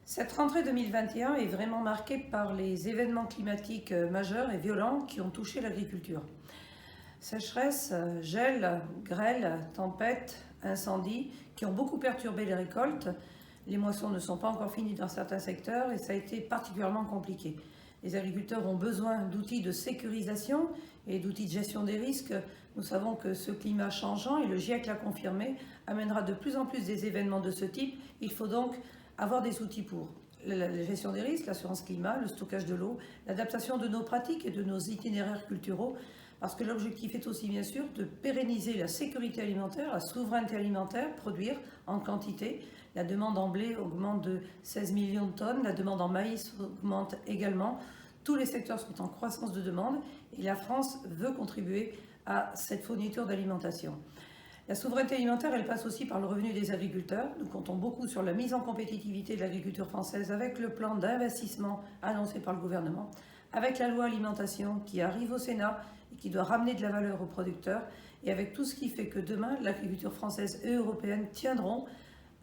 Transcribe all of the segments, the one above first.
Cette rentrée 2021 est vraiment marquée par les événements climatiques majeurs et violents qui ont touché l'agriculture. Sécheresse, gel, grêle, tempêtes, incendies qui ont beaucoup perturbé les récoltes. Les moissons ne sont pas encore finies dans certains secteurs et ça a été particulièrement compliqué. Les agriculteurs ont besoin d'outils de sécurisation et d'outils de gestion des risques. Nous savons que ce climat changeant, et le GIEC l'a confirmé, amènera de plus en plus des événements de ce type. Il faut donc avoir des outils pour la gestion des risques, l'assurance climat, le stockage de l'eau, l'adaptation de nos pratiques et de nos itinéraires culturaux, parce que l'objectif est aussi bien sûr de pérenniser la sécurité alimentaire, la souveraineté alimentaire, produire en quantité. La demande en blé augmente de 16 millions de tonnes, la demande en maïs augmente également. Tous les secteurs sont en croissance de demande et la France veut contribuer à cette fourniture d'alimentation. La souveraineté alimentaire, elle passe aussi par le revenu des agriculteurs. Nous comptons beaucoup sur la mise en compétitivité de l'agriculture française avec le plan d'investissement annoncé par le gouvernement, avec la loi alimentation qui arrive au Sénat et qui doit ramener de la valeur aux producteurs, et avec tout ce qui fait que demain, l'agriculture française et européenne tiendront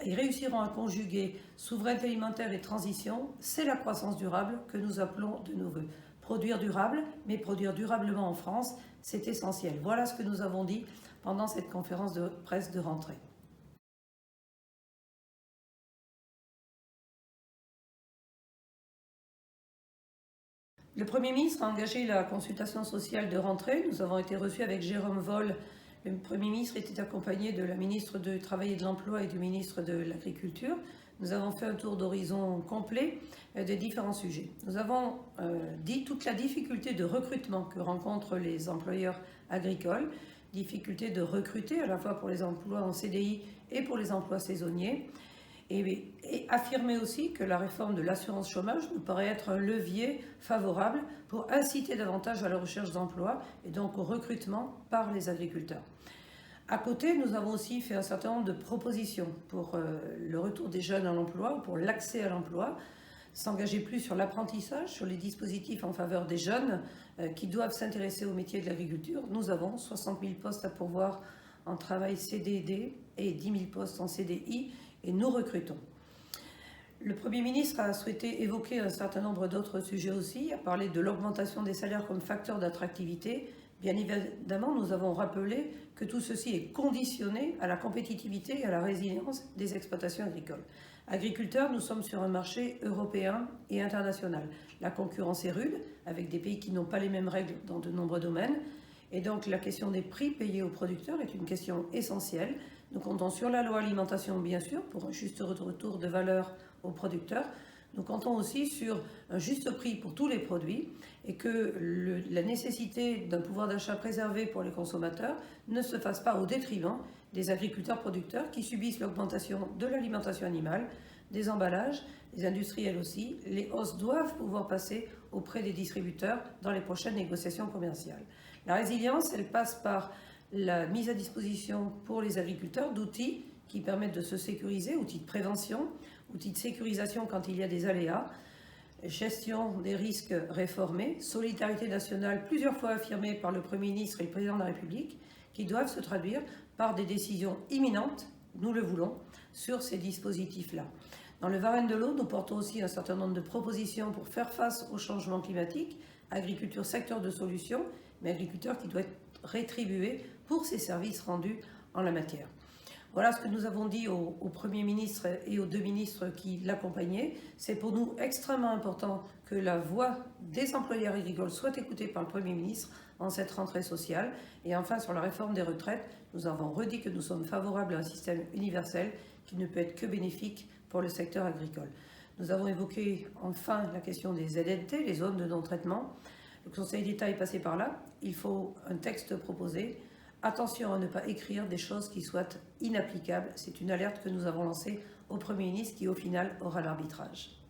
et réussiront à conjuguer souveraineté alimentaire et transition. C'est la croissance durable que nous appelons de nos voeux. Produire durable, mais produire durablement en France, c'est essentiel. Voilà ce que nous avons dit pendant cette conférence de presse de rentrée. Le Premier ministre a engagé la consultation sociale de rentrée. Nous avons été reçus avec Jérôme Vol. Le Premier ministre était accompagné de la ministre du Travail et de l'Emploi et du ministre de l'Agriculture. Nous avons fait un tour d'horizon complet des différents sujets. Nous avons dit toute la difficulté de recrutement que rencontrent les employeurs agricoles, difficulté de recruter à la fois pour les emplois en CDI et pour les emplois saisonniers, et affirmer aussi que la réforme de l'assurance chômage nous paraît être un levier favorable pour inciter davantage à la recherche d'emploi et donc au recrutement par les agriculteurs. À côté, nous avons aussi fait un certain nombre de propositions pour le retour des jeunes à l'emploi, pour l'accès à l'emploi, s'engager plus sur l'apprentissage, sur les dispositifs en faveur des jeunes qui doivent s'intéresser au métier de l'agriculture. Nous avons 60 000 postes à pourvoir en travail CDD et 10 000 postes en CDI et nous recrutons. Le Premier ministre a souhaité évoquer un certain nombre d'autres sujets aussi, a parlé de l'augmentation des salaires comme facteur d'attractivité. Bien évidemment, nous avons rappelé que tout ceci est conditionné à la compétitivité et à la résilience des exploitations agricoles. Agriculteurs, nous sommes sur un marché européen et international. La concurrence est rude, avec des pays qui n'ont pas les mêmes règles dans de nombreux domaines. Et donc la question des prix payés aux producteurs est une question essentielle. Nous comptons sur la loi alimentation, bien sûr, pour un juste retour de valeur aux producteurs. Nous comptons aussi sur un juste prix pour tous les produits et que la nécessité d'un pouvoir d'achat préservé pour les consommateurs ne se fasse pas au détriment des agriculteurs producteurs qui subissent l'augmentation de l'alimentation animale, des emballages, les industriels aussi. Les hausses doivent pouvoir passer auprès des distributeurs dans les prochaines négociations commerciales. La résilience, elle passe par la mise à disposition pour les agriculteurs d'outils qui permettent de se sécuriser, outils de prévention, outils de sécurisation quand il y a des aléas, gestion des risques réformés, solidarité nationale plusieurs fois affirmée par le Premier ministre et le Président de la République, qui doivent se traduire par des décisions imminentes, nous le voulons, sur ces dispositifs-là. Dans le Varenne de l'eau, nous portons aussi un certain nombre de propositions pour faire face au changement climatique, agriculture secteur de solutions, mais agriculteur qui doit être rétribué pour ses services rendus en la matière. Voilà ce que nous avons dit au Premier ministre et aux deux ministres qui l'accompagnaient. C'est pour nous extrêmement important que la voix des employeurs agricoles soit écoutée par le Premier ministre en cette rentrée sociale. Et enfin, sur la réforme des retraites, nous avons redit que nous sommes favorables à un système universel qui ne peut être que bénéfique pour le secteur agricole. Nous avons évoqué enfin la question des ZNT, les zones de non-traitement. Le Conseil d'État est passé par là. Il faut un texte proposé. Attention à ne pas écrire des choses qui soient inapplicables. C'est une alerte que nous avons lancée au Premier ministre qui, au final, aura l'arbitrage.